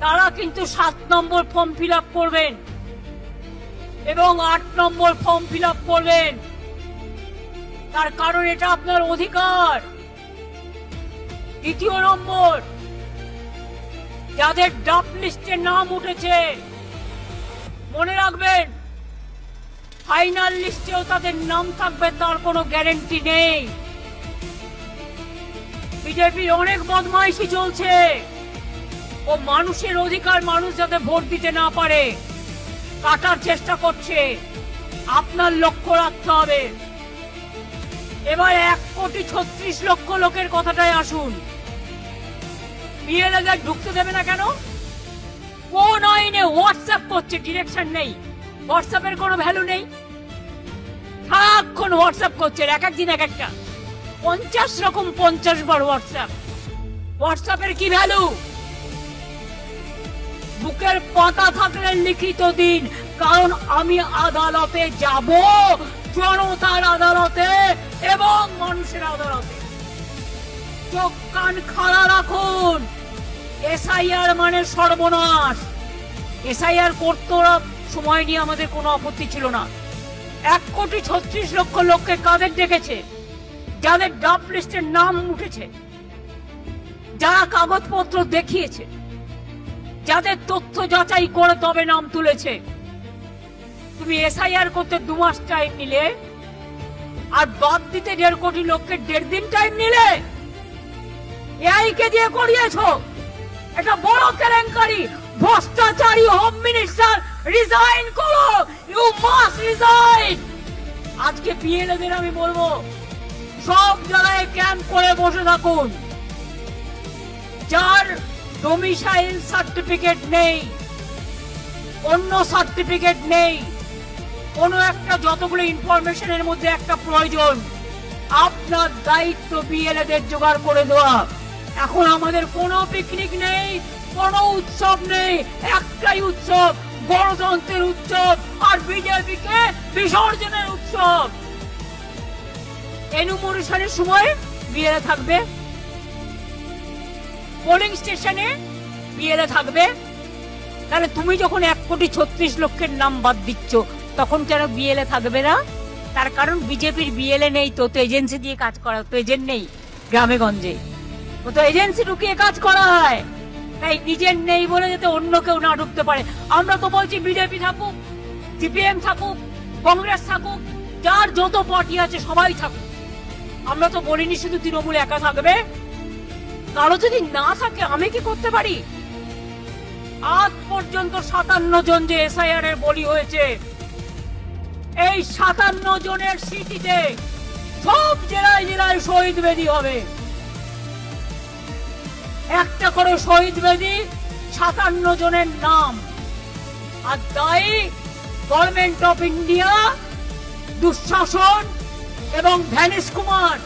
তারা কিন্তু 7 নম্বর form fill up করবেন এবং 8 নম্বর ফর্ম ফিল আপ করবেন। তার কারণ এটা আপনার অধিকার। দ্বিতীয় নম্বর, যাদের ড্রাফট লিস্টে নাম উঠেছে মনে রাখবেন, ফাইনাল লিস্টেও তাদের নাম থাকবে তার কোনো গ্যারান্টি নেই। বিজেপির অনেক বদমাইশি চলছে, ও মানুষের অধিকার মানুষ যাতে ভোট দিতে না পারে কাটার চেষ্টা করছে। আপনার লক্ষ্য রাখতে হবে। এবার 1,36,00,000 লোকের কথাটাই আসুন। বিএলএ ঢুকতে দেবে না কেন? কোন আইনে হোয়াটসঅ্যাপ করছে? ডিরেকশন নেই, হোয়াটসঅ্যাপের কোনো ভ্যালু নেই। সারাক্ষণ হোয়াটসঅ্যাপ করছে, এক এক দিন এক একটা 50 রকম 50 বার হোয়াটসঅ্যাপ। হোয়াটসঅ্যাপের কি ভ্যালু? বুকের পাতা থাকলে লিখিত দিন, কারণ আমি আদালতে যাব, জনতার আদালতে এবং মানুষের আদালতে। চোখ কান খাড়া রাখুন। এসআইআর মানে সর্বনাশ। এসআইআর করতে সময় নিয়ে আমাদের কোনো আপত্তি ছিল না। 1,36,00,000 লোককে কাদের ডেকেছে? যাদের ড্রাফট লিস্টের নাম উঠেছে, যারা কাগজপত্র দেখিয়েছে, যাদের তথ্য যাচাই করে তবে নাম তুলেছে। তুমি এসআইআর করতে 2 মাস টাইম নিলে, আর বাদ দিতে 1.5 কোটি লোককে 1.5 দিন টাইম নিলে। এআই কে দিয়ে করিয়েছো। এটা বড় কেলেঙ্কারি। ভ্রষ্টাচারী হোম মিনিস্টার, রিজাইন করো। You must resign. আজকে বিএলএদের আমি বলবো, সব জায়গায় ক্যাম্প করে বসে থাকুন। যার ডোমিসাইল সার্টিফিকেট নেই, অন্য সার্টিফিকেট নেই, কোনো একটা, যতগুলো ইনফরমেশনের মধ্যে একটা প্রয়োজন, আপনার দায়িত্ব বিএলএদের জোগাড় করে দেওয়া। এখন আমাদের কোনো পিকনিক নেই, কোনো উৎসব নেই, একটাই উৎসব, গণতন্ত্রের উৎসব আর বিজেপিকে বিসর্জনের উৎসব। এনুমারেশনের সময় বিএলএ থাকবে, পোলিং স্টেশনে বিএলএ থাকবে। তাহলে তুমি যখন 1,36,00,000 নাম বাদ দিচ্ছ, তখন কেন বিএলএ থাকবে না? তার কারণ বিজেপির বিএলএ নেই, তো এজেন্সি দিয়ে কাজ করা, তো এজেন্ট নেই গ্রামে গঞ্জে, তো এজেন্সি ঢুকিয়ে কাজ করা হয়। তাই নিজের নেই বলে যাতে অন্য কেউ না ঢুকতে পারে। আমরা তো বলছি বিজেপি থাকুক, সিপিএম থাকুক, কংগ্রেস থাকুক, যার যত পার্টি আছে সবাই থাকুক। আমরা তো বলিনি শুধু তৃণমূল একা থাকবে। কারো যদি না থাকে আমি কি করতে পারি? আজ পর্যন্ত 57 জন যে এসআইআর এর বলি হয়েছে, এই 57 জনের সিটিতে সব জেলায় জেলায় শহীদ বেদি হবে। একটা করে শহীদ বেদি, 57 জনের নাম। আর দায়ী গভর্নমেন্ট অফ ইন্ডিয়া, দুঃশাসন এবং ভ্যানিশ কুমার।